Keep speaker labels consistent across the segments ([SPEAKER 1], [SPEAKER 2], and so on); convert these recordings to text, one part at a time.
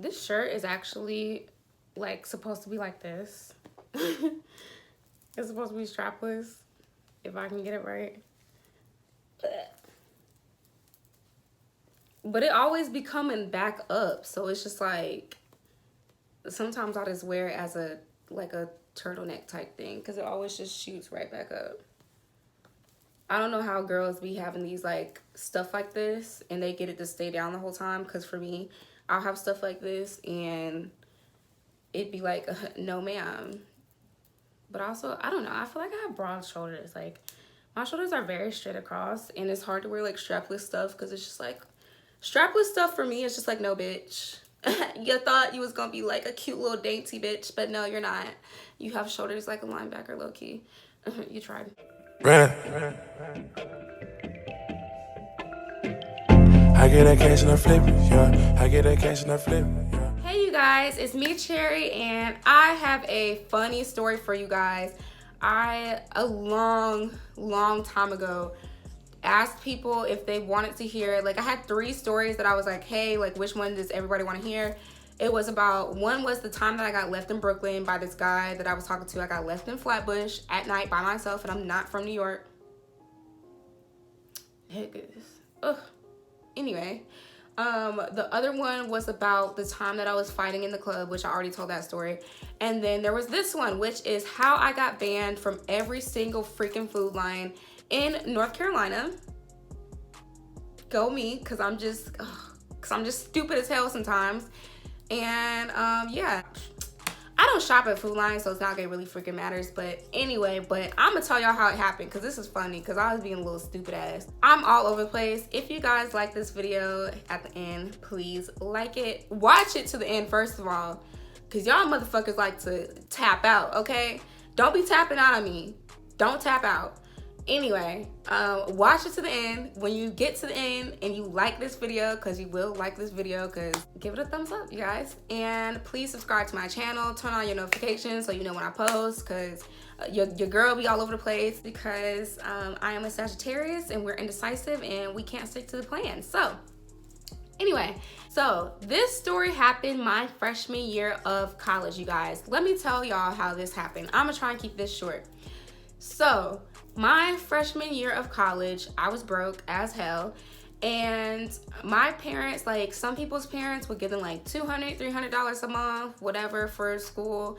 [SPEAKER 1] This shirt is actually like supposed to be like this. It's supposed to be strapless, if I can get it right. But it always be coming back up, so it's just like sometimes I just wear it as a like a turtleneck type thing because it always just shoots right back up. I don't know how girls be having these like stuff like this and they get it to stay down the whole time, because for me, I'll have stuff like this and it'd be like no ma'am. But also, I don't know, I feel like I have broad shoulders. Like my shoulders are very straight across, and it's hard to wear like strapless stuff because it's just like strapless stuff for me is just like, no bitch. You thought you was gonna be like a cute little dainty bitch, but no, you're not. You have shoulders like a linebacker, low key. You tried.
[SPEAKER 2] Run. I get that cash and I flip it, yeah. I get that cash and I flip it, yeah.
[SPEAKER 1] Hey you guys, it's me, Cherry, and I have a funny story for you guys. A long time ago, asked people if they wanted to hear, like I had 3 stories that I was like, hey, like which one does everybody want to hear? It was about, one was the time that I got left in Brooklyn by this guy that I was talking to. I got left in Flatbush at night by myself, and I'm not from New York. Ugh. Anyway, the other one was about the time that I was fighting in the club, which I already told that story. And then there was this one, which is how I got banned from every single freaking Food Line in North Carolina. Go me, because I'm just stupid as hell sometimes. And yeah, I don't shop at Food Line, so it's not like it really freaking matters. But anyway, I'm gonna tell y'all how it happened, because this is funny, because I was being a little stupid ass. I'm all over the place. If you guys like this video at the end, please like it. Watch it to the end first of all, because y'all motherfuckers like to tap out, okay? Don't be tapping out on me. Don't tap out. Anyway, watch it to the end. When you get to the end and you like this video, because you will like this video, because give it a thumbs up, you guys. And please subscribe to my channel, turn on your notifications so you know when I post, because your girl be all over the place, because I am a Sagittarius and we're indecisive and we can't stick to the plan. So anyway, so this story happened my freshman year of college, you guys. Let me tell y'all how this happened. I'm gonna try and keep this short. So my freshman year of college, I was broke as hell, and my parents, like some people's parents would give them like $200, $300 a month, whatever, for school.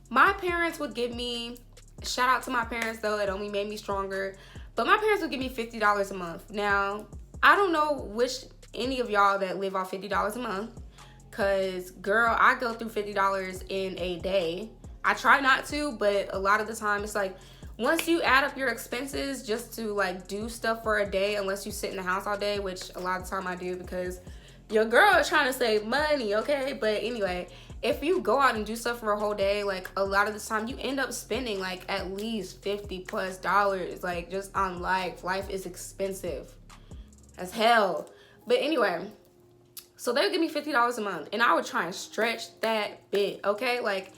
[SPEAKER 1] My parents would give me, shout out to my parents though, it only made me stronger, but my parents would give me $50 a month. Now, I don't know which any of y'all that live off $50 a month, cause girl, I go through $50 in a day. I try not to, but a lot of the time it's like, once you add up your expenses just to like do stuff for a day, unless you sit in the house all day, which a lot of the time I do because your girl is trying to save money, okay? But anyway, if you go out and do stuff for a whole day, like a lot of the time you end up spending like at least $50+ like just on life. Life is expensive as hell. But anyway, so they would give me $50 a month and I would try and stretch that bit, okay? Like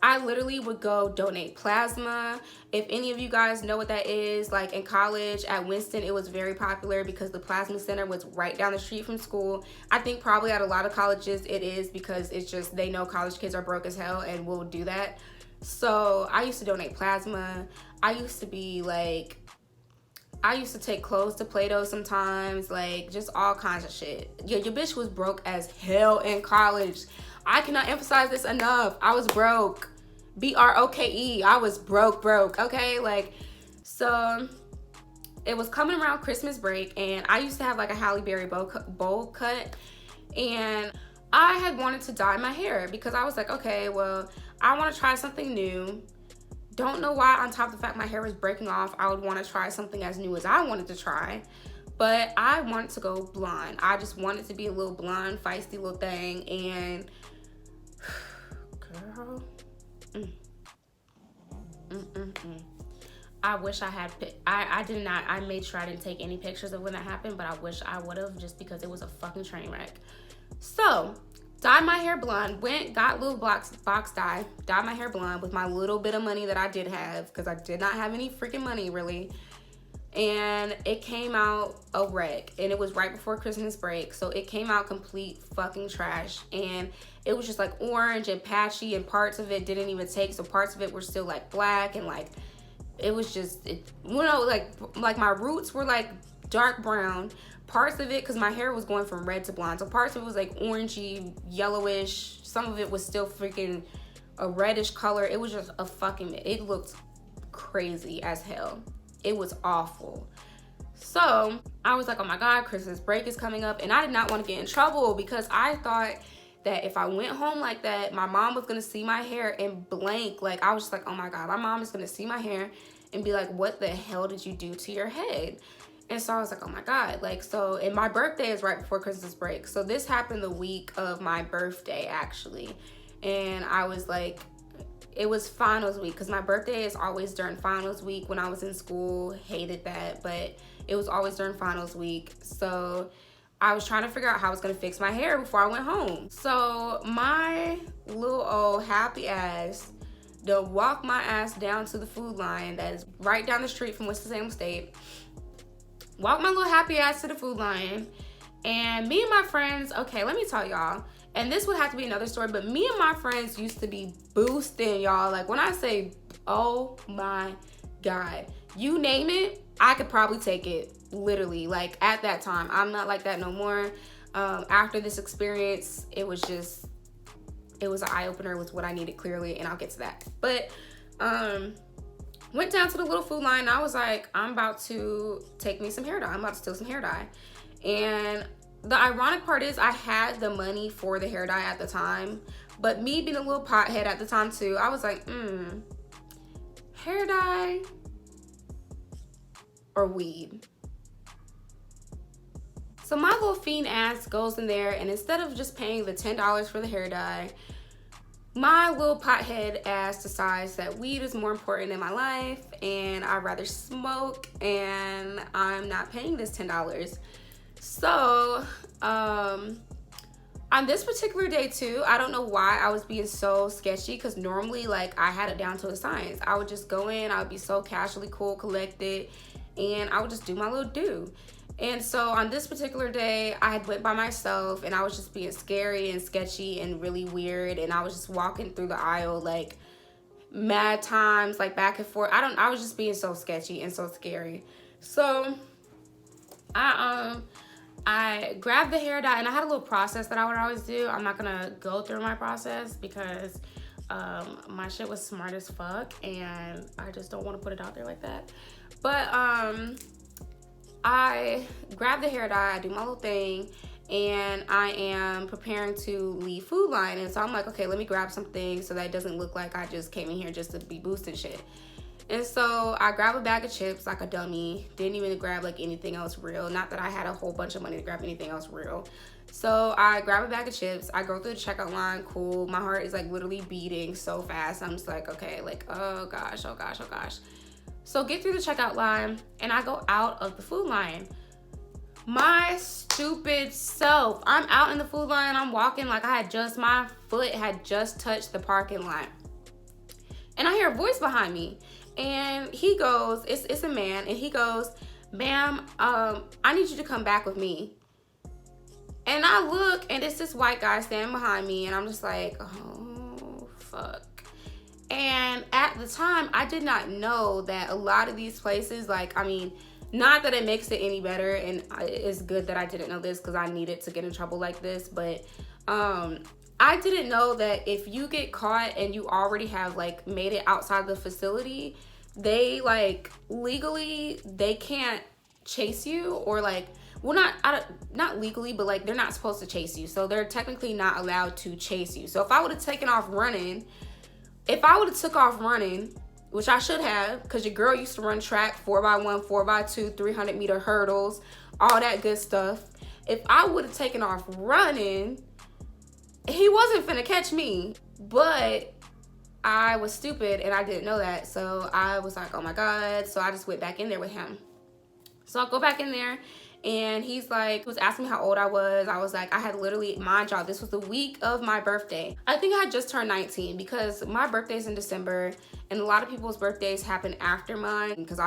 [SPEAKER 1] I literally would go donate plasma. If any of you guys know what that is, like in college at Winston, it was very popular because the plasma center was right down the street from school. I think probably at a lot of colleges it is, because it's just, they know college kids are broke as hell and will do that. So I used to donate plasma. I used to take clothes to Play-Doh sometimes, like just all kinds of shit. Yeah, your bitch was broke as hell in college. I cannot emphasize this enough. I was broke. BROKE. I was broke, okay? Like, so it was coming around Christmas break, and I used to have like a Halle Berry bowl cut, and I had wanted to dye my hair because I was like, okay, well, I want to try something new. Don't know why, on top of the fact my hair was breaking off, I would want to try something as new as I wanted to try. But I wanted to go blonde. I just wanted to be a little blonde, feisty little thing, and girl, I wish I had, I did not, I made sure I didn't take any pictures of when that happened, but I wish I would have, just because it was a fucking train wreck. So, dyed my hair blonde, got little box dye, dyed my hair blonde with my little bit of money that I did have, because I did not have any freaking money really. and it came out a wreck, and it was right before Christmas break, so it came out complete fucking trash, and it was just like orange and patchy, and parts of it didn't even take, so parts of it were still like black, and like it was just, like my roots were like dark brown, parts of it, because my hair was going from red to blonde, so parts of it was like orangey, yellowish, some of it was still freaking a reddish color. It was just a fucking, it looked crazy as hell. It was awful. So I was like, oh my God, Christmas break is coming up, and I did not want to get in trouble, because I thought that if I went home like that, my mom was gonna see my hair and blank. Like, I was just like, oh my God, my mom is gonna see my hair and be like, what the hell did you do to your head? And so I was like, oh my God. Like, so, and my birthday is right before Christmas break, so this happened the week of my birthday, actually. And I was like, it was finals week, because my birthday is always during finals week. When I was in school, hated that, but it was always during finals week. So I was trying to figure out how I was gonna fix my hair before I went home. So my little old happy ass to walk my ass down to the Food Lion that is right down the street from Winston-Salem State. Walk my little happy ass to the Food Lion, and me and my friends, okay, let me tell y'all, and this would have to be another story, but me and my friends used to be boosting, y'all. Like, when I say, oh my God, you name it, I could probably take it, literally. Like, at that time, I'm not like that no more. After this experience, it was an eye-opener with what I needed, clearly, and I'll get to that. But went down to the little Food Lion, and I was like, I'm about to take me some hair dye. I'm about to steal some hair dye. And the ironic part is I had the money for the hair dye at the time, but me being a little pothead at the time too, I was like, hair dye or weed? So my little fiend ass goes in there, and instead of just paying the $10 for the hair dye, my little pothead ass decides that weed is more important in my life, and I'd rather smoke, and I'm not paying this $10. So on this particular day too, I don't know why I was being so sketchy, because normally, like, I had it down to a science. I would just go in, I would be so casually cool, collected, and I would just do my little do. And so on this particular day, I had went by myself, and I was just being scary and sketchy and really weird, and I was just walking through the aisle like mad times, like back and forth. I was just being so sketchy and so scary. So I grabbed the hair dye, and I had a little process that I would always do. I'm not gonna go through my process because my shit was smart as fuck, and I just don't want to put it out there like that. But I grab the hair dye, I do my little thing, and I am preparing to leave Food Lion. And so I'm like, okay, let me grab something so that it doesn't look like I just came in here just to be boosting shit. And so I grab a bag of chips like a dummy. Didn't even grab like anything else real. Not that I had a whole bunch of money to grab anything else real. So I grab a bag of chips. I go through the checkout line. Cool. My heart is like literally beating so fast. I'm just like, okay, like, oh gosh, oh gosh, oh gosh. So get through the checkout line, and I go out of the Food Lion. My stupid self. I'm out in the Food Lion. I'm walking like my foot had just touched the parking lot. And I hear a voice behind me. And he goes, it's a man, and he goes, ma'am, I need you to come back with me. And I look, and it's this white guy standing behind me, and I'm just like, oh, fuck. And at the time, I did not know that a lot of these places, like, I mean, not that it makes it any better, and it's good that I didn't know this because I needed to get in trouble like this, but I didn't know that if you get caught and you already have, like, made it outside the facility, they, like, legally, they can't chase you, or, like, well, not legally, but, like, they're not supposed to chase you, so they're technically not allowed to chase you. So if I would have taken off running, which I should have, because your girl used to run track, 4x1, 4x2, 300-meter hurdles, all that good stuff. If I would have taken off running, he wasn't finna catch me. But I was stupid, and I didn't know that. So I was like, oh my God. So I just went back in there with him. So I go back in there, And he was asking me how old I was. I was like, I had literally, mind y'all, this was the week of my birthday. I think I had just turned 19 because my birthday's in December, and a lot of people's birthdays happen after mine because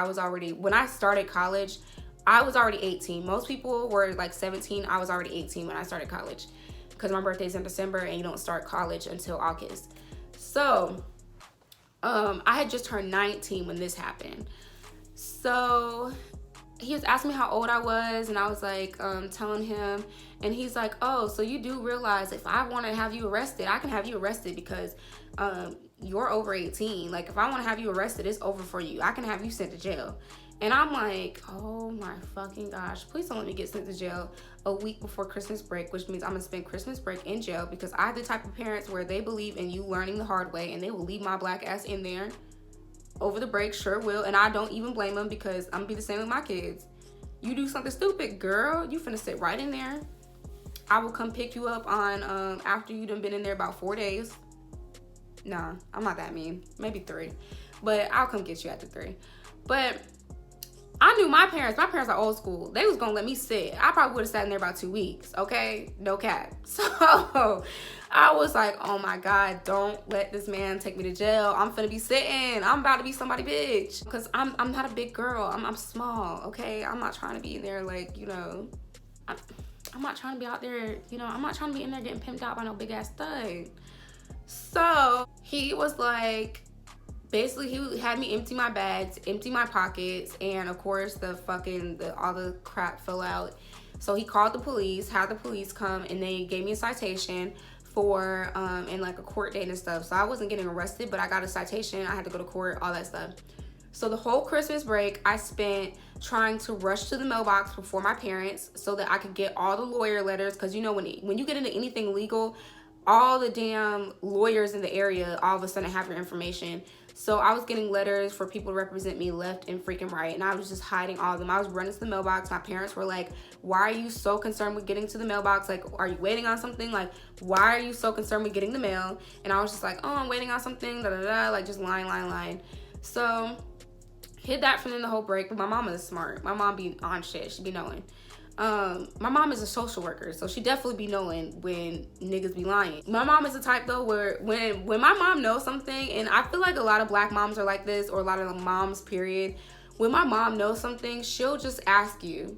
[SPEAKER 1] when I started college, I was already 18. Most people were like 17. I was already 18 when I started college because my birthday's in December and you don't start college until August. So, I had just turned 19 when this happened. So he was asking me how old I was, and I was like, telling him, and he's like, oh, so you do realize if I want to have you arrested, I can have you arrested because you're over 18. Like, if I want to have you arrested, it's over for you. I can have you sent to jail. And I'm like, oh my fucking gosh, please don't let me get sent to jail a week before Christmas break, which means I'm gonna spend Christmas break in jail because I'm the type of parents where they believe in you learning the hard way, and they will leave my black ass in there over the break, sure will. And I don't even blame them because I'm gonna be the same with my kids. You do something stupid, girl, you finna sit right in there. I will come pick you up on after you done been in there about 4 days. Nah, I'm not that mean, maybe 3, but I'll come get you after 3. But I knew my parents are old school. They was gonna let me sit. I probably would have sat in there about 2 weeks, okay? No cap. So I was like, oh my God, don't let this man take me to jail. I'm finna be sitting. I'm about to be somebody bitch. Because I'm not a big girl. I'm small, okay? I'm not trying to be in there like, you know, I'm not trying to be out there, you know, I'm not trying to be in there getting pimped out by no big ass thug. So he was like, basically, he had me empty my bags, empty my pockets, and of course all the crap fell out. So he called the police, had the police come, and they gave me a citation for and like a court date and stuff. So I wasn't getting arrested, but I got a citation. I had to go to court, all that stuff. So the whole Christmas break I spent trying to rush to the mailbox before my parents so that I could get all the lawyer letters, because you know when you get into anything legal, all the damn lawyers in the area all of a sudden have your information. So I was getting letters for people to represent me left and freaking right, and I was just hiding all of them. I was running to the mailbox. My parents were like, why are you so concerned with getting to the mailbox? Like, are you waiting on something? Like, why are you so concerned with getting the mail? And I was just like, oh, I'm waiting on something, like just lying. So hid that from them the whole break, but my mom is smart. My mom be on shit. She be knowing. My mom is a social worker, so she definitely be knowing when niggas be lying. My mom is the type though where when my mom knows something, and I feel like a lot of black moms are like this, or a lot of moms period, when my mom knows something, she'll just ask you,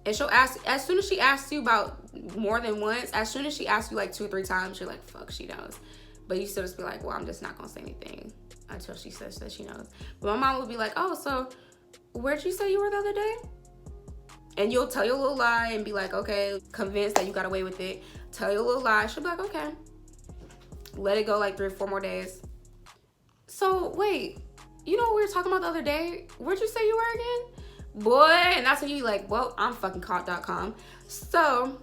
[SPEAKER 1] and she'll ask, as soon as she asks you about more than once, as soon as she asks you like 2 or 3 times, you're like, fuck, she knows. But you still just be like, well, I'm just not gonna say anything until she says that she knows. But my mom would be like, oh, so where'd you say you were the other day? And you'll tell your little lie and be like, okay, convinced that you got away with it. Tell your little lie. She'll be like, okay. Let it go like 3 or 4 more days. So, wait. You know what we were talking about the other day? Where'd you say you were again? Boy, and that's when you be like, well, I'm fucking caught.com. So,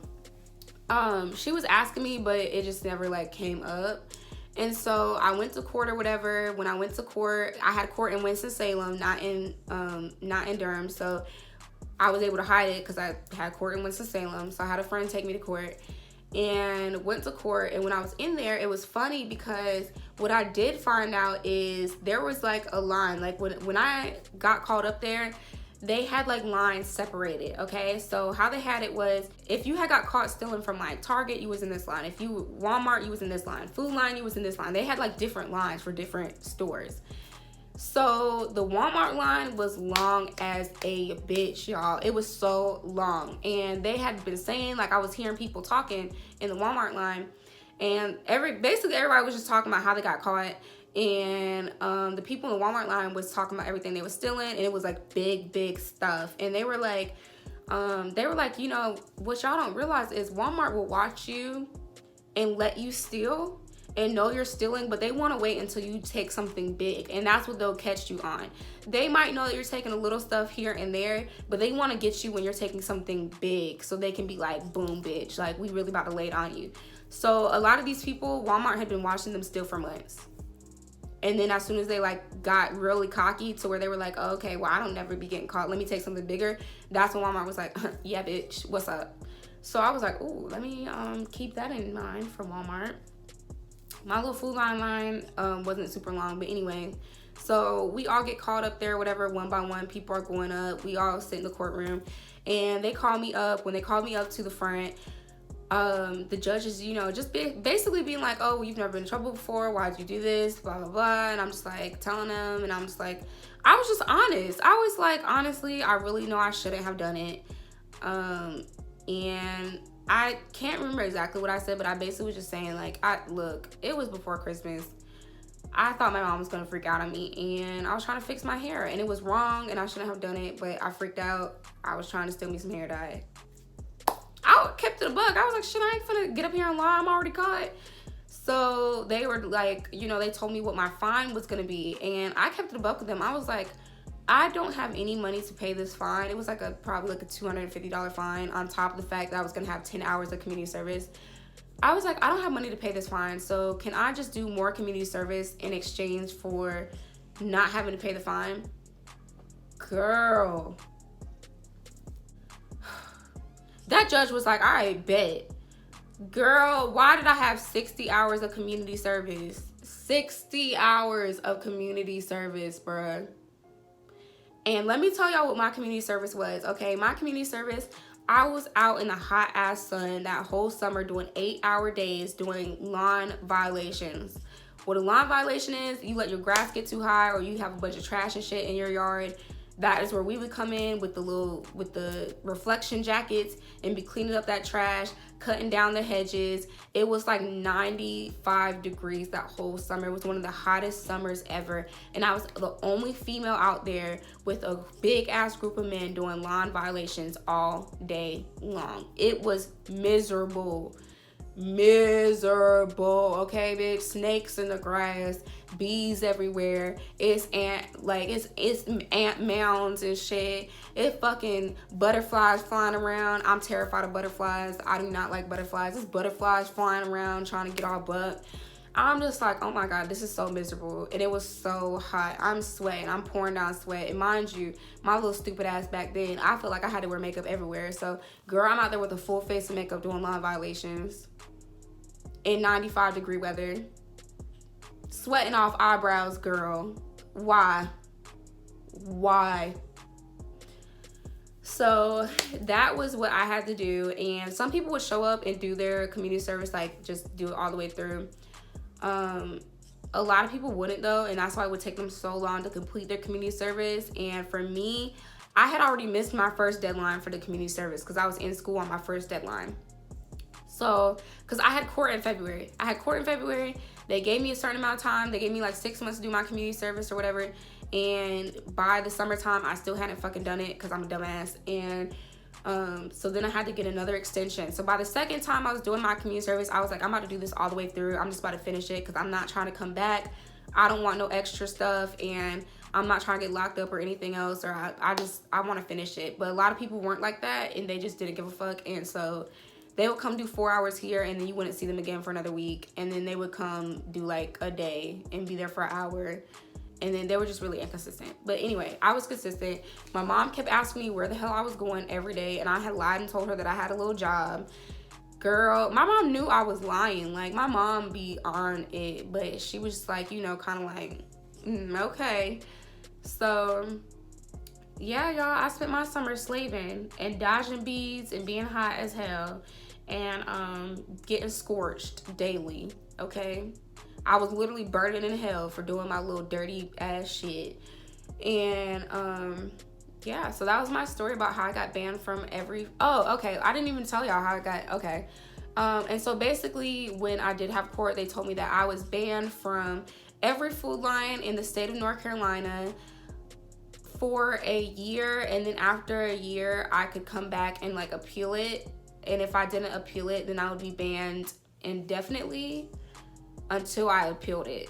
[SPEAKER 1] she was asking me, but it just never like came up. And so I went to court or whatever. When I went to court, I had court in Winston-Salem, not in Durham. So I was able to hide it because I had court in Winston-Salem. So I had a friend take me to court and went to court. And when I was in there, it was funny because what I did find out is there was like a line. Like when I got called up there, they had like lines separated, okay? So how they had it was, if you had got caught stealing from like Target, you was in this line. If you Walmart, you was in this line. Food Line, you was in this line. They had like different lines for different stores. So the Walmart line was long as a bitch, y'all. It was so long. And they had been saying, like I was hearing people talking in the Walmart line, and basically everybody was just talking about how they got caught. And the people in the Walmart line was talking about everything they were stealing, and it was like big stuff. And they were like, you know, what y'all don't realize is Walmart will watch you and let you steal and know you're stealing, but they want to wait until you take something big, and that's what they'll catch you on. They might know that you're taking a little stuff here and there, but they want to get you when you're taking something big, so they can be like, boom, bitch, like we really about to lay it on you. So a lot of these people, Walmart had been watching them steal for months. And then as soon as they like got really cocky to where they were like, oh, okay, well, I don't never be getting caught, let me take something bigger, that's when Walmart was like, yeah, bitch, what's up? So I was like, ooh, let me keep that in mind for Walmart. My little Food line wasn't super long, but anyway, so we all get called up there, whatever, one by one. People are going up. We all sit in the courtroom, And they called me up. When they called me up to the front, the judges, just basically being like, oh, you've never been in trouble before, why'd you do this, blah blah blah. And I'm just like telling them, and I'm just like, I was just honest. I was like, honestly, I really know I shouldn't have done it. And I can't remember exactly what I said, but I basically was just saying, like, look, it was before Christmas. I thought my mom was gonna freak out on me, and I was trying to fix my hair, and it was wrong, and I shouldn't have done it, but I freaked out. I was trying to steal me some hair dye. I kept it a buck. I was like, shit, I ain't finna get up here and lie. I'm already caught. So they were like, they told me what my fine was gonna be, and I kept it a buck with them. I was like, I don't have any money to pay this fine. It was like probably like a $250 fine on top of the fact that I was gonna have 10 hours of community service. I was like, I don't have money to pay this fine, so can I just do more community service in exchange for not having to pay the fine? Girl. That judge was like, all right, bet. Girl, why did I have 60 hours of community service? 60 hours of community service, bruh. And let me tell y'all what my community service was, okay? My community service, I was out in the hot ass sun that whole summer doing 8-hour days doing lawn violations. What a lawn violation is, you let your grass get too high or you have a bunch of trash and shit in your yard. That is where we would come in with the reflection jackets and be cleaning up that trash, cutting down the hedges. It was like 95 degrees that whole summer. It was one of the hottest summers ever. And I was the only female out there with a big ass group of men doing lawn violations all day long. It was miserable. Okay, bitch. Snakes in the grass, bees everywhere. It's ant mounds and shit. It fucking butterflies flying around. I'm terrified of butterflies. I do not like butterflies. It's butterflies flying around trying to get all butt. I'm just like, oh my god, this is so miserable. And it was so hot. I'm sweating. I'm pouring down sweat. And mind you, my little stupid ass back then, I feel like I had to wear makeup everywhere. So, girl, I'm out there with a full face of makeup doing lawn violations in 95-degree weather. Sweating off eyebrows, girl. Why? So that was what I had to do. And some people would show up and do their community service, like just do it all the way through. A lot of people wouldn't though, and that's why it would take them so long to complete their community service. And for me, I had already missed my first deadline for the community service because I was in school on my first deadline. So, because I had court in February. They gave me a certain amount of time. They gave me like 6 months to do my community service or whatever. And by the summertime, I still hadn't fucking done it because I'm a dumbass. And so then I had to get another extension. So by the second time I was doing my community service, I was like, I'm about to do this all the way through. I'm just about to finish it because I'm not trying to come back. I don't want no extra stuff. And I'm not trying to get locked up or anything else. Or I want to finish it. But a lot of people weren't like that. And they just didn't give a fuck. And so they would come do 4 hours here and then you wouldn't see them again for another week. And then they would come do like a day and be there for an hour. And then they were just really inconsistent. But anyway, I was consistent. My mom kept asking me where the hell I was going every day. And I had lied and told her that I had a little job. Girl, my mom knew I was lying. Like, my mom be on it. But she was just like, kind of like, okay. So, yeah, y'all, I spent my summer slaving and dodging bees and being hot as hell. And getting scorched daily, okay? I was literally burning in hell for doing my little dirty ass shit. And yeah, so that was my story about how I got banned from okay, I didn't even tell y'all how I got, okay. And so basically when I did have court, they told me that I was banned from every food line in the state of North Carolina for a year. And then after a year, I could come back and like appeal it. And if I didn't appeal it, then I would be banned indefinitely until I appealed it.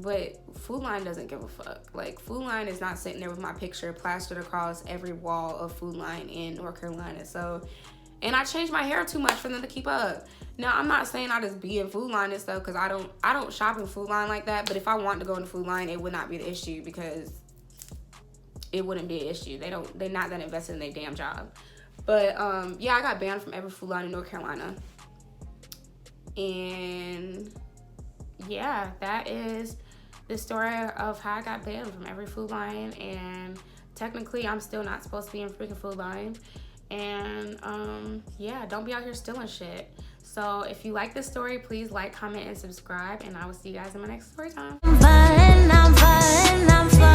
[SPEAKER 1] But Food Line doesn't give a fuck. Like, Food Line is not sitting there with my picture plastered across every wall of Food Line in North Carolina. So, and I changed my hair too much for them to keep up. Now, I'm not saying I just be in Food Line and stuff because I don't shop in Food Line like that. But if I want to go into Food Line, it would not be the issue because it wouldn't be an issue. They're not that invested in their damn job. But yeah, I got banned from every Food Line in North Carolina. And yeah, that is the story of how I got banned from every Food Line. And technically, I'm still not supposed to be in freaking Food Line. And yeah, don't be out here stealing shit. So if you like this story, please like, comment, and subscribe, and I will see you guys in my next story time.
[SPEAKER 3] I'm fine, I'm fine, I'm fine.